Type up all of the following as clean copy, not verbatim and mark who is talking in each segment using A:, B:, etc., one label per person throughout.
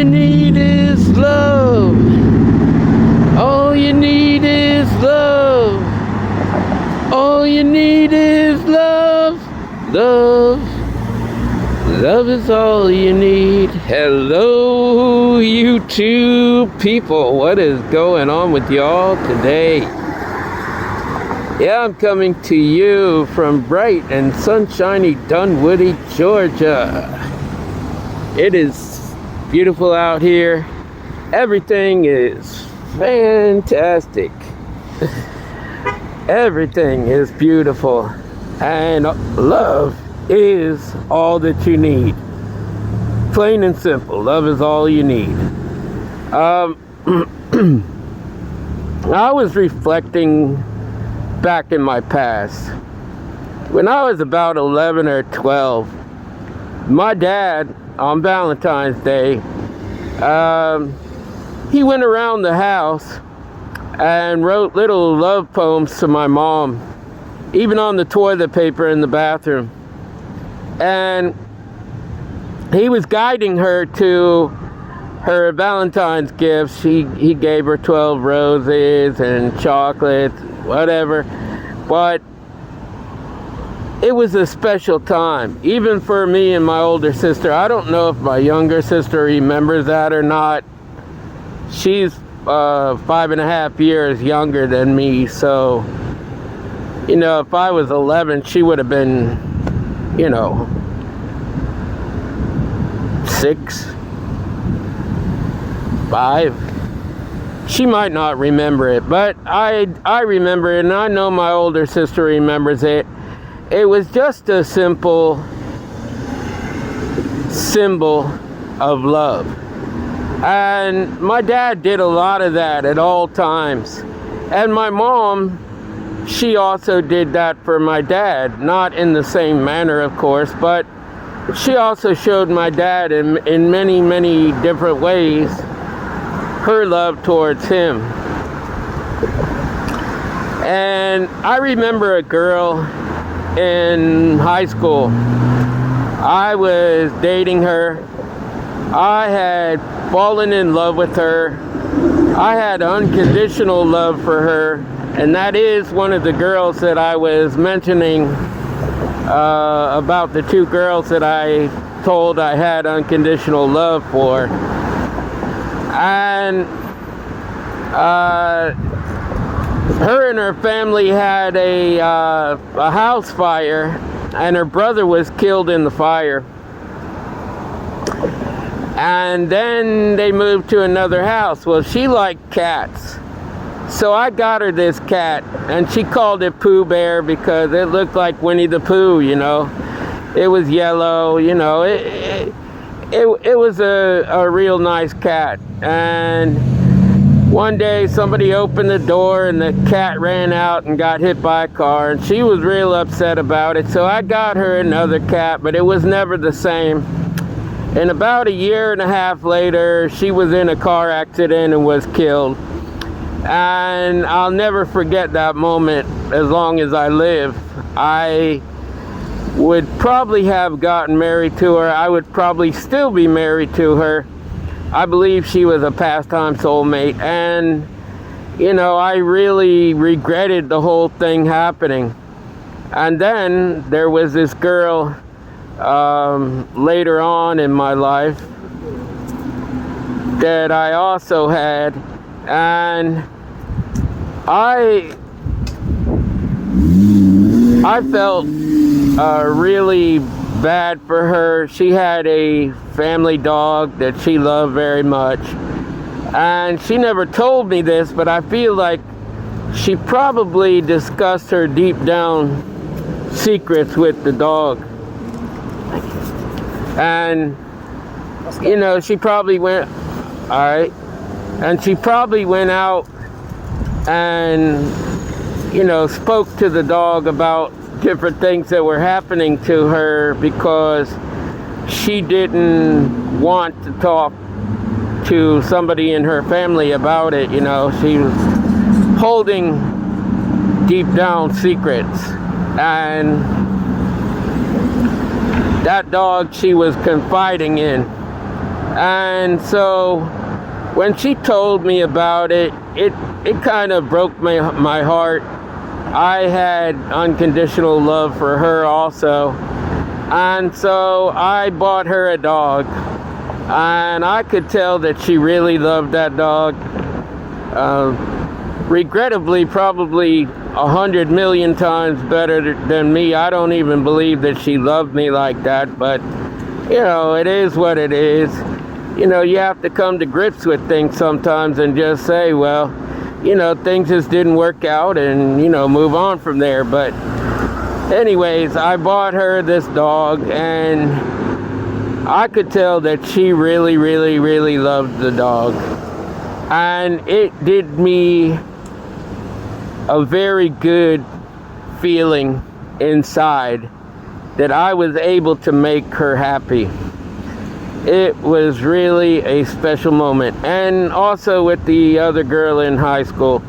A: you need is love. All you need is love. All you need is love. Love. Love is all you need. Hello, YouTube people. What is going on with y'all today? Yeah, I'm coming to you from bright and sunshiny Dunwoody, Georgia. It is beautiful out here. Everything is fantastic. Everything is beautiful. And love is all that you need. Plain and simple. Love is all you need. I was reflecting back in my past. When I was about 11 or 12, my dad, on Valentine's Day, he went around the house and wrote little love poems to my mom, even on the toilet paper in the bathroom. And he was guiding her to her Valentine's gifts. He gave her 12 roses and chocolates, whatever. But it was a special time, even for me and my older sister. I don't know if my younger sister remembers that or not. She's 5.5 years younger than me, so, you know, if I was 11, she would have been, you know, 6, 5. She might not remember it, but I remember it, and I know my older sister remembers it. It was just a simple symbol of love. And my dad did a lot of that at all times. And my mom, she also did that for my dad. Not in the same manner, of course, but she also showed my dad in many, many different ways her love towards him. And I remember a girl in high school. I was dating her. I had fallen in love with her. I had unconditional love for her, and that is one of the girls that I was mentioning about the two girls that I told I had unconditional love for. And her and her family had a house fire, and her brother was killed in the fire. And then they moved to another house. Well, she liked cats, so I got her this cat, and she called it Pooh Bear because it looked like Winnie the Pooh, you know. It was yellow, you know. It was a real nice cat. And one day somebody opened the door and the cat ran out and got hit by a car, and she was real upset about it. So I got her another cat, but it was never the same. And about 1.5 years later, she was in a car accident and was killed. And I'll never forget that moment as long as I live. I would probably have gotten married to her. I would probably still be married to her. I believe she was a pastime soulmate. And, you know, I really regretted the whole thing happening. And then there was this girl later on in my life that I also had, and I felt really bad for her. She had a family dog that she loved very much, and she never told me this, but I feel like she probably discussed her deep down secrets with the dog. And, you know, she probably went, all right, and she probably went out and, you know, spoke to the dog about different things that were happening to her because she didn't want to talk to somebody in her family about it. You know, she was holding deep down secrets, and that dog she was confiding in And so when she told me about it, it kind of broke my heart. I had unconditional love for her also. And so I bought her a dog. And I could tell that she really loved that dog. Regrettably, probably 100 million times better than me. I don't even believe that she loved me like that, but you know, it is what it is. You know, you have to come to grips with things sometimes and just say, well, you know, things just didn't work out, and you know, move on from there. But anyways, I bought her this dog, and I could tell that she really, really, really loved the dog. And it did me a very good feeling inside that I was able to make her happy. It was really a special moment. And also with the other girl in high school.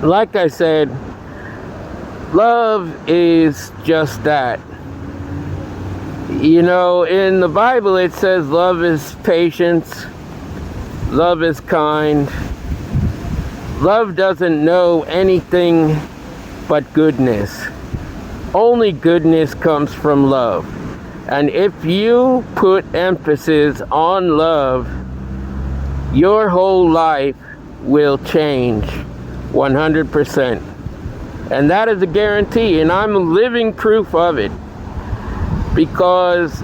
A: Like I said, love is just that. You know, in the Bible it says love is patience, love is kind. Love doesn't know anything but goodness. Only goodness comes from love. And if you put emphasis on love, your whole life will change 100%. And that is a guarantee, and I'm living proof of it. Because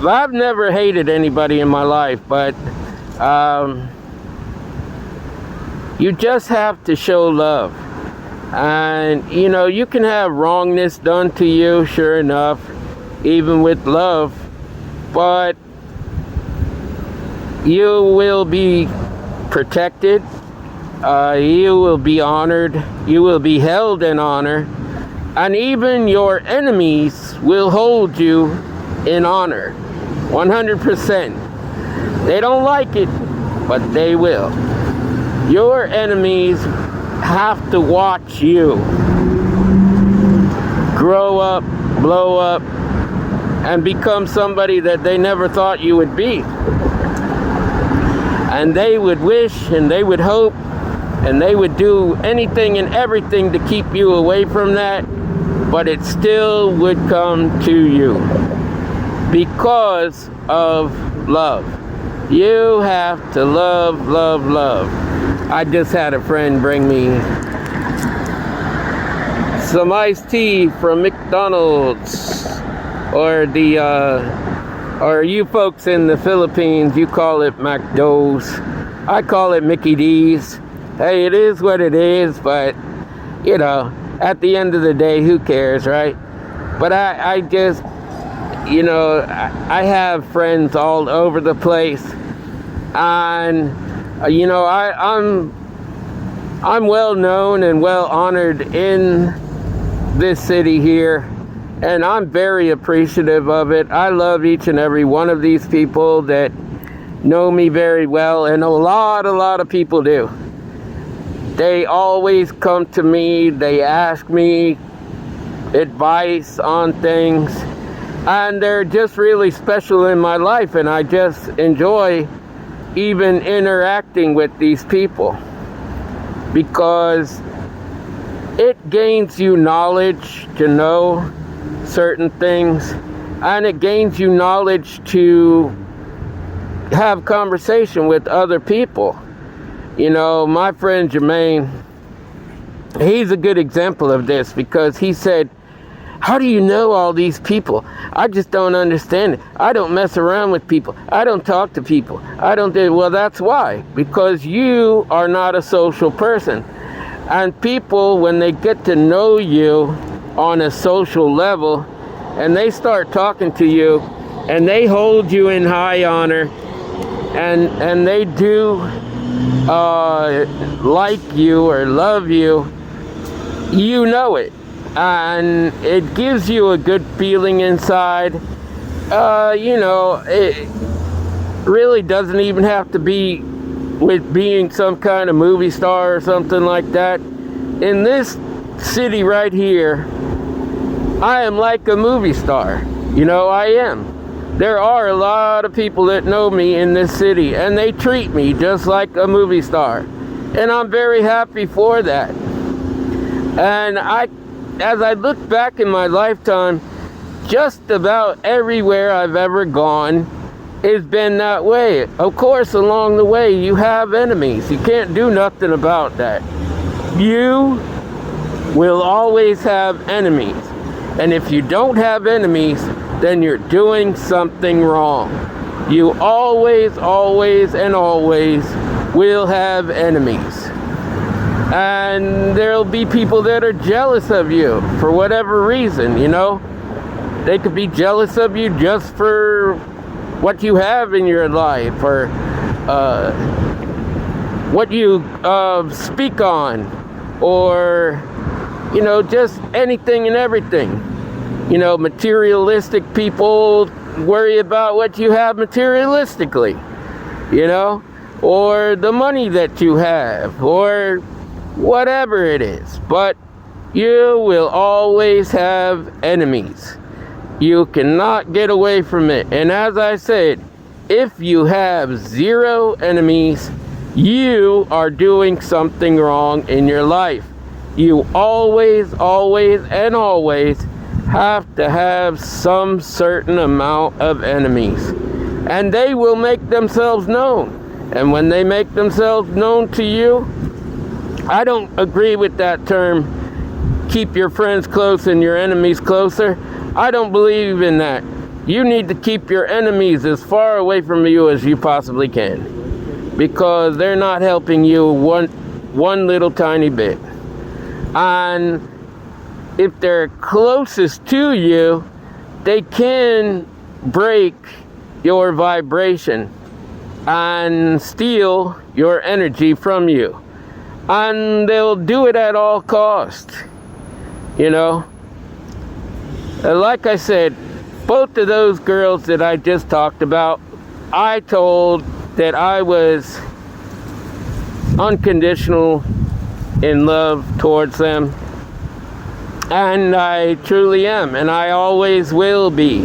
A: I've never hated anybody in my life, but you just have to show love. And you know, you can have wrongness done to you, sure enough, even with love, but you will be protected, you will be honored, you will be held in honor, and even your enemies will hold you in honor 100%. They don't like it, but they will. Your enemies have to watch you grow up, blow up, and become somebody that they never thought you would be. And they would wish, and they would hope, and they would do anything and everything to keep you away from that, but it still would come to you because of love. You have to love, love, love. I just had a friend bring me some iced tea from McDonald's, or you folks in the Philippines, you call it McDo's. I call it Mickey D's. Hey, it is what it is, but you know, at the end of the day, who cares, right? But I just, you know, I have friends all over the place, and you know, I'm well known and well honored in this city here, and I'm very appreciative of it. I love each and every one of these people that know me very well, and a lot of people do. They always come to me, they ask me advice on things, and they're just really special in my life, and I just enjoy even interacting with these people because it gains you knowledge to know certain things, and it gains you knowledge to have conversation with other people. You know, my friend Jermaine, he's a good example of this because he said, how do you know all these people? I just don't understand it. I don't mess around with people. I don't talk to people. I don't do. Well, that's why. Because you are not a social person. And people, when they get to know you on a social level, and they start talking to you, and they hold you in high honor, and they do like you or love you, you know it. And it gives you a good feeling inside. You know, it really doesn't even have to be with being some kind of movie star or something like that. In this city right here, I am like a movie star. You know, I am. There are a lot of people that know me in this city, and they treat me just like a movie star. And I'm very happy for that. And as I look back in my lifetime, just about everywhere I've ever gone, it's been that way. Of course, along the way, you have enemies. You can't do nothing about that. You will always have enemies. And if you don't have enemies, then you're doing something wrong. You always, always, and always will have enemies. And there'll be people that are jealous of you for whatever reason, you know. They could be jealous of you just for what you have in your life, or what you speak on, or, you know, just anything and everything. You know, materialistic people worry about what you have materialistically, you know, or the money that you have, or whatever it is. But you will always have enemies. You cannot get away from it. And as I said, if you have 0 enemies, you are doing something wrong in your life. You always, always, and always have to have some certain amount of enemies. And they will make themselves known. And when they make themselves known to you, I don't agree with that term, keep your friends close and your enemies closer. I don't believe in that. You need to keep your enemies as far away from you as you possibly can, because they're not helping you one little tiny bit. And if they're closest to you, they can break your vibration and steal your energy from you. And they'll do it at all costs, you know. Like I said, both of those girls that I just talked about, I told that I was unconditional in love towards them. And I truly am, and I always will be.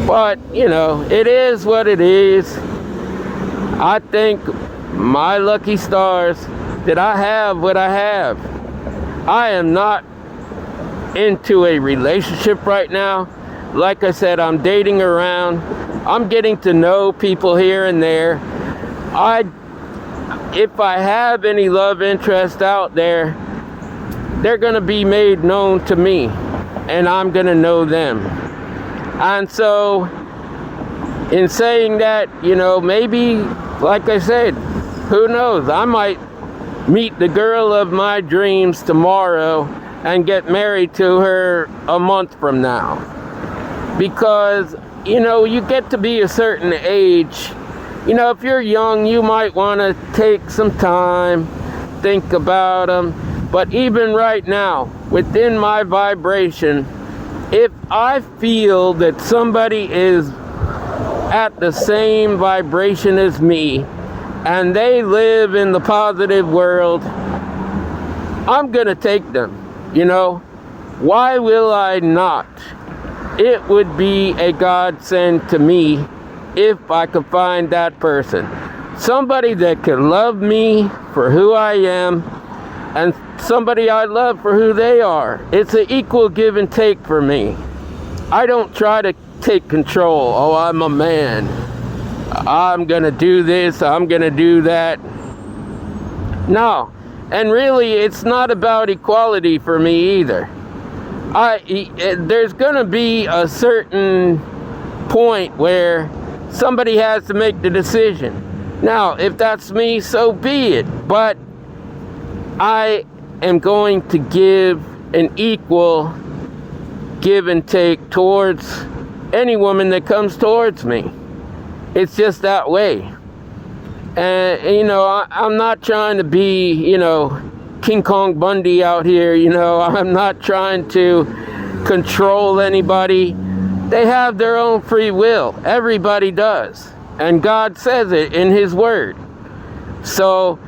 A: But, you know, it is what it is. I think my lucky stars that I have what I have. I am not into a relationship right now. Like I said, I'm dating around. I'm getting to know people here and there. If I have any love interest out there, they're going to be made known to me, and I'm going to know them. And so, in saying that, you know, maybe, like I said, who knows? I might meet the girl of my dreams tomorrow and get married to her a month from now. Because, you know, you get to be a certain age. You know, if you're young, you might want to take some time, think about them. But even right now, within my vibration, if I feel that somebody is at the same vibration as me, and they live in the positive world, I'm gonna take them, you know. Why will I not? It would be a godsend to me if I could find that person. Somebody that could love me for who I am, and somebody I love for who they are. It's an equal give and take for me. I don't try to take control. Oh, I'm a man. I'm gonna do this, I'm gonna do that. No. And really, it's not about equality for me either. There's gonna be a certain point where somebody has to make the decision. Now, if that's me, so be it. But I am going to give an equal give and take towards any woman that comes towards me. It's just that way. And, you know, I'm not trying to be, you know, King Kong Bundy out here, you know. I'm not trying to control anybody. They have their own free will. Everybody does. And God says it in His Word. So,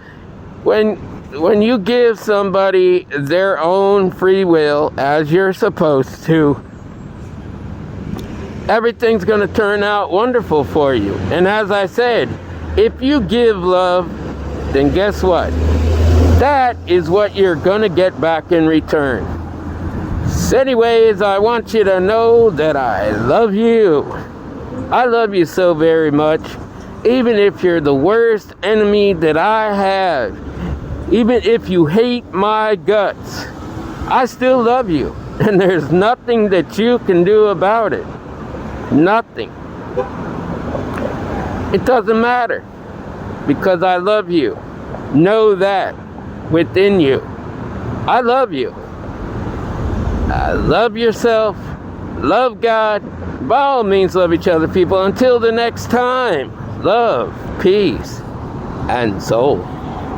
A: when you give somebody their own free will, as you're supposed to, everything's going to turn out wonderful for you. And as I said, if you give love, then guess what? That is what you're going to get back in return. So anyways, I want you to know that I love you. I love you so very much. Even if you're the worst enemy that I have, even if you hate my guts, I still love you. And there's nothing that you can do about it. Nothing. It doesn't matter. Because I love you. Know that within you. I love you. Love yourself. Love God. By all means, love each other, people. Until the next time. Love, peace, and soul.